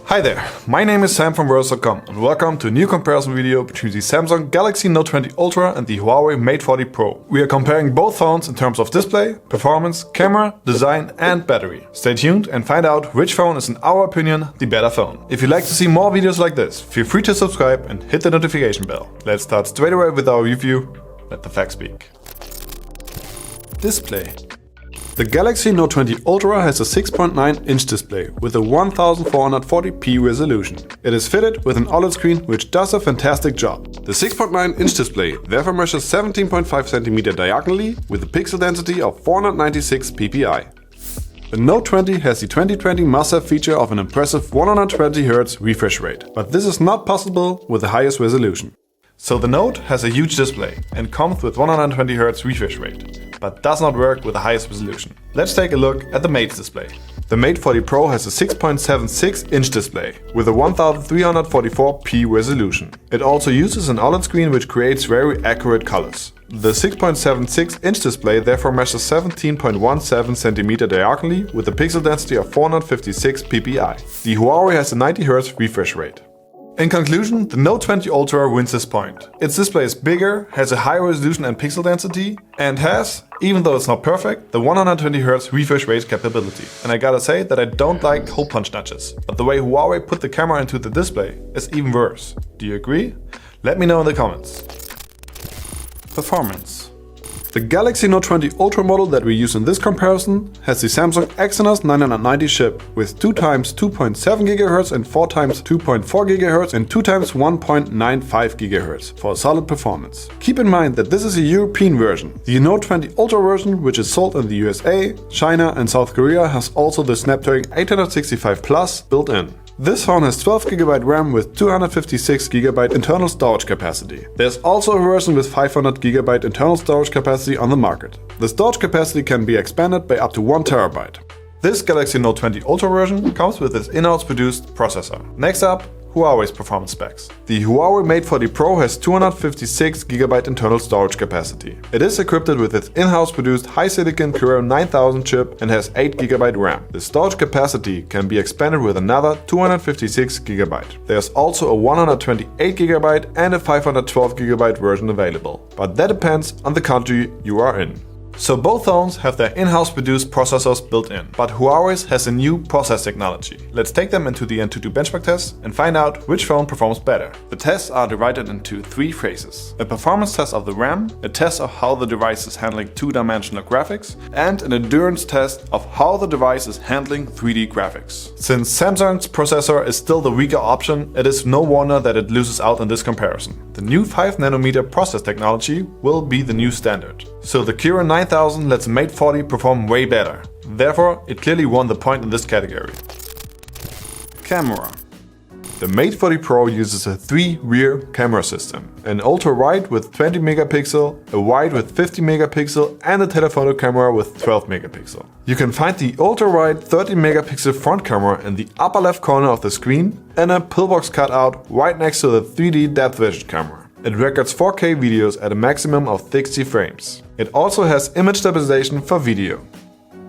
Hi there, my name is Sam from Verse.com and welcome to a new comparison video between the Samsung Galaxy Note 20 Ultra and the Huawei Mate 40 Pro. We are comparing both phones in terms of display, performance, camera, design and battery. Stay tuned and find out which phone is in our opinion the better phone. If you'd like to see more videos like this, feel free to subscribe and hit the notification bell. Let's start straight away with our review. Let the facts speak. Display. The Galaxy Note 20 Ultra has a 6.9-inch display with a 1440p resolution. It is fitted with an OLED screen which does a fantastic job. The 6.9-inch display therefore measures 17.5 cm diagonally with a pixel density of 496 ppi. The Note 20 has the 2020 must-have feature of an impressive 120Hz refresh rate, but this is not possible with the highest resolution. So the Note has a huge display and comes with 120Hz refresh rate, but does not work with the highest resolution. Let's take a look at the Mate's display. The Mate 40 Pro has a 6.76-inch display with a 1344p resolution. It also uses an OLED screen which creates very accurate colors. The 6.76-inch display therefore measures 17.17 cm diagonally with a pixel density of 456 ppi. The Huawei has a 90Hz refresh rate. In conclusion, the Note 20 Ultra wins this point. Its display is bigger, has a higher resolution and pixel density, and has, even though it's not perfect, the 120Hz refresh rate capability. And I gotta say that I don't like hole punch notches, but the way Huawei put the camera into the display is even worse. Do you agree? Let me know in the comments. Performance. The Galaxy Note 20 Ultra model that we use in this comparison has the Samsung Exynos 990 chip with 2x 2.7 GHz and 4x 2.4 GHz and 2x 1.95 GHz for a solid performance. Keep in mind that this is a European version. The Note 20 Ultra version, which is sold in the USA, China and South Korea, has also the Snapdragon 865 Plus built in. This phone has 12GB RAM with 256GB internal storage capacity. There's also a version with 500GB internal storage capacity on the market. The storage capacity can be expanded by up to 1TB. This Galaxy Note 20 Ultra version comes with its in-house produced processor. Next up, Huawei's performance specs. The Huawei Mate 40 Pro has 256GB internal storage capacity. It is equipped with its in-house produced high-silicon Kirin 9000 chip and has 8GB RAM. The storage capacity can be expanded with another 256GB. There's also a 128GB and a 512GB version available, but that depends on the country you are in. So both phones have their in-house produced processors built in, but Huawei's has a new process technology. Let's take them into the Antutu benchmark test and find out which phone performs better. The tests are divided into three phases: a performance test of the RAM, a test of how the device is handling two-dimensional graphics, and an endurance test of how the device is handling 3D graphics. Since Samsung's processor is still the weaker option, it is no wonder that it loses out in this comparison. The new 5nm process technology will be the new standard. So the Kirin 9000 lets Mate 40 perform way better. Therefore, it clearly won the point in this category. Camera. The Mate 40 Pro uses a 3-rear camera system. An ultra-wide with 20 megapixel, a wide with 50 megapixel and a telephoto camera with 12 megapixel. You can find the ultra-wide 30 megapixel front camera in the upper left corner of the screen and a pillbox cutout right next to the 3D depth vision camera. It records 4K videos at a maximum of 60 frames. It also has image stabilization for video.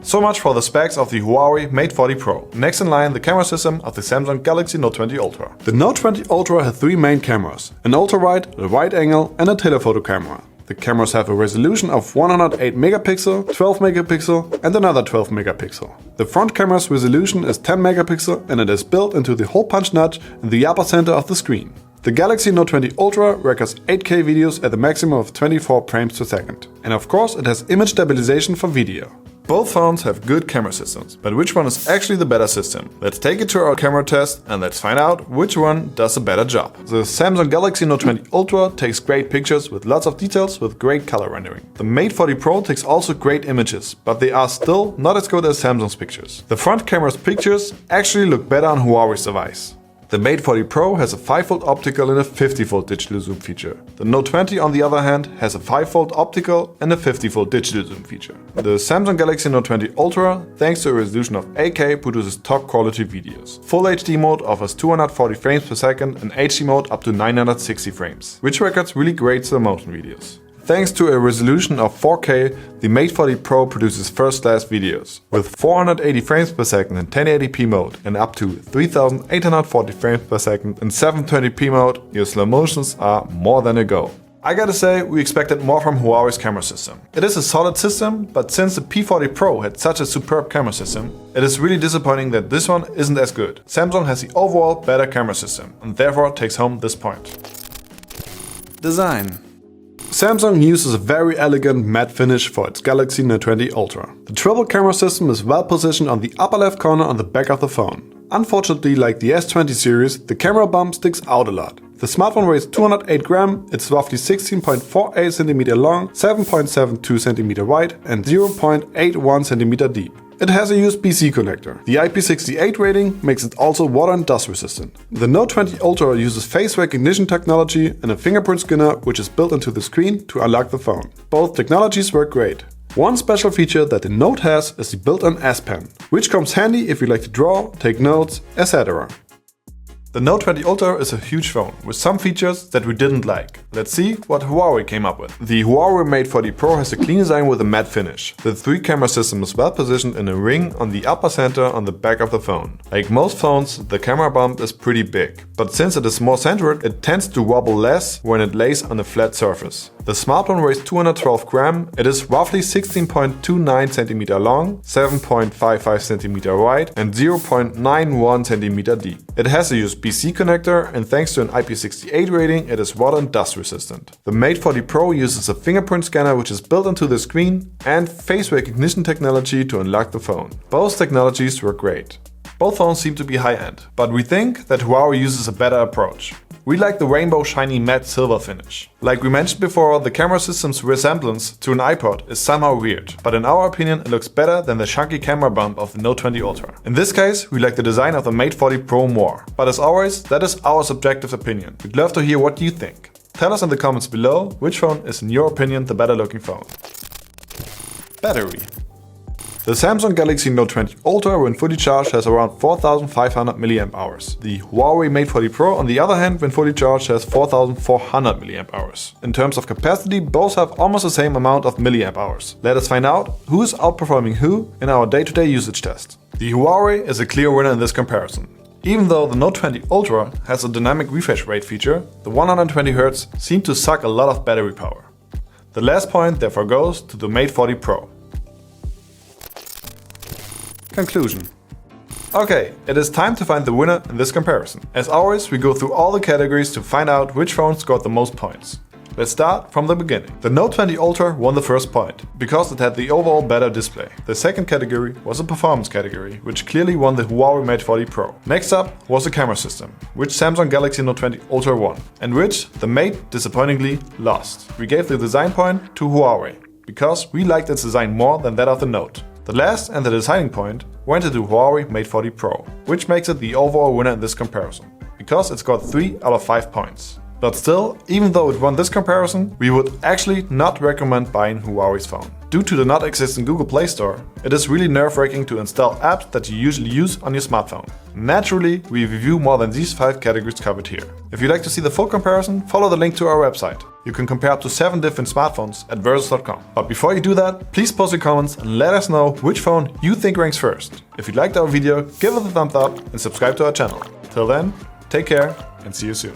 So much for the specs of the Huawei Mate 40 Pro. Next in line, the camera system of the Samsung Galaxy Note 20 Ultra. The Note 20 Ultra has three main cameras: an ultra-wide, a wide angle and a telephoto camera. The cameras have a resolution of 108 megapixel, 12 megapixel and another 12 megapixel. The front camera's resolution is 10 megapixel and it is built into the hole punch notch in the upper center of the screen. The Galaxy Note 20 Ultra records 8K videos at a maximum of 24 frames per second. And of course it has image stabilization for video. Both phones have good camera systems, but which one is actually the better system? Let's take it to our camera test and let's find out which one does a better job. The Samsung Galaxy Note 20 Ultra takes great pictures with lots of details with great color rendering. The Mate 40 Pro takes also great images, but they are still not as good as Samsung's pictures. The front camera's pictures actually look better on Huawei's device. The Mate 40 Pro has a 5-fold optical and a 50-fold digital zoom feature. The Note 20 on the other hand has a 5-fold optical and a 50-fold digital zoom feature. The Samsung Galaxy Note 20 Ultra, thanks to a resolution of 8K, produces top quality videos. Full HD mode offers 240 frames per second and HD mode up to 960 frames, which records really great slow motion videos. Thanks to a resolution of 4K, the Mate 40 Pro produces first-class videos. With 480 frames per second in 1080p mode and up to 3840 frames per second in 720p mode, your slow motions are more than a go. I gotta say, we expected more from Huawei's camera system. It is a solid system, but since the P40 Pro had such a superb camera system, it is really disappointing that this one isn't as good. Samsung has the overall better camera system and therefore takes home this point. Design. Samsung uses a very elegant matte finish for its Galaxy Note 20 Ultra. The triple camera system is well positioned on the upper left corner on the back of the phone. Unfortunately, like the S20 series, the camera bump sticks out a lot. The smartphone weighs 208 grams, it's roughly 16.48 cm long, 7.72 cm wide and 0.81 cm deep. It has a USB-C connector. The IP68 rating makes it also water and dust resistant. The Note 20 Ultra uses face recognition technology and a fingerprint scanner which is built into the screen to unlock the phone. Both technologies work great. One special feature that the Note has is the built-in S Pen, which comes handy if you like to draw, take notes, etc. The Note 20 Ultra is a huge phone with some features that we didn't like. Let's see what Huawei came up with. The Huawei Mate 40 Pro has a clean design with a matte finish. The 3-camera system is well positioned in a ring on the upper center on the back of the phone. Like most phones, the camera bump is pretty big, but since it is more centered, it tends to wobble less when it lays on a flat surface. The smartphone weighs 212 grams, it is roughly 16.29 cm long, 7.55 cm wide and 0.91 cm deep. It has a USB-C connector and thanks to an IP68 rating, it is water and dust resistant. The Mate 40 Pro uses a fingerprint scanner which is built into the screen and face recognition technology to unlock the phone. Both technologies work great. Both phones seem to be high-end, but we think that Huawei uses a better approach. We like the rainbow shiny matte silver finish. Like we mentioned before, the camera system's resemblance to an iPod is somehow weird, but in our opinion it looks better than the chunky camera bump of the Note 20 Ultra. In this case, we like the design of the Mate 40 Pro more. But as always, that is our subjective opinion. We'd love to hear what you think. Tell us in the comments below which phone is in your opinion the better looking phone. Battery. The Samsung Galaxy Note 20 Ultra when fully charged has around 4500 mAh. The Huawei Mate 40 Pro on the other hand when fully charged has 4400 mAh. In terms of capacity, both have almost the same amount of milliamp hours. Let us find out who is outperforming who in our day-to-day usage test. The Huawei is a clear winner in this comparison. Even though the Note 20 Ultra has a dynamic refresh rate feature, the 120Hz seem to suck a lot of battery power. The last point therefore goes to the Mate 40 Pro. Conclusion. Okay, it is time to find the winner in this comparison. As always, we go through all the categories to find out which phone scored the most points. Let's start from the beginning. The Note 20 Ultra won the first point, because it had the overall better display. The second category was a performance category, which clearly won the Huawei Mate 40 Pro. Next up was the camera system, which Samsung Galaxy Note 20 Ultra won, and which the Mate disappointingly lost. We gave the design point to Huawei, because we liked its design more than that of the Note. The last and the deciding point went to the Huawei Mate 40 Pro, which makes it the overall winner in this comparison, because it scored 3 out of 5 points. But still, even though it won this comparison, we would actually not recommend buying Huawei's phone. Due to the not existing Google Play Store, it is really nerve-wracking to install apps that you usually use on your smartphone. Naturally, we review more than these 5 categories covered here. If you'd like to see the full comparison, follow the link to our website. You can compare up to 7 different smartphones at versus.com. But before you do that, please post your comments and let us know which phone you think ranks first. If you liked our video, give it a thumbs up and subscribe to our channel. Till then, take care and see you soon.